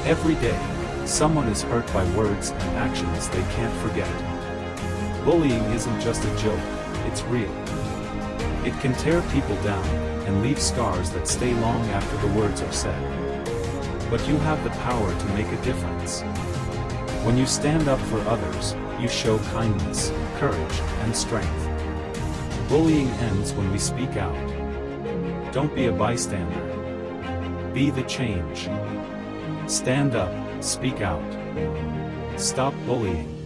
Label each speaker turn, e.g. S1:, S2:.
S1: Every day, someone is hurt by words and actions they can't forget. Bullying isn't just a joke, it's real. It can tear people down and leave scars that stay long after the words are said. But you have the power to make a difference. When you stand up for others, you show kindness, courage, and strength. Bullying ends when we speak out. Don't be a bystander. Be the change. Stand up, speak out. Stop bullying.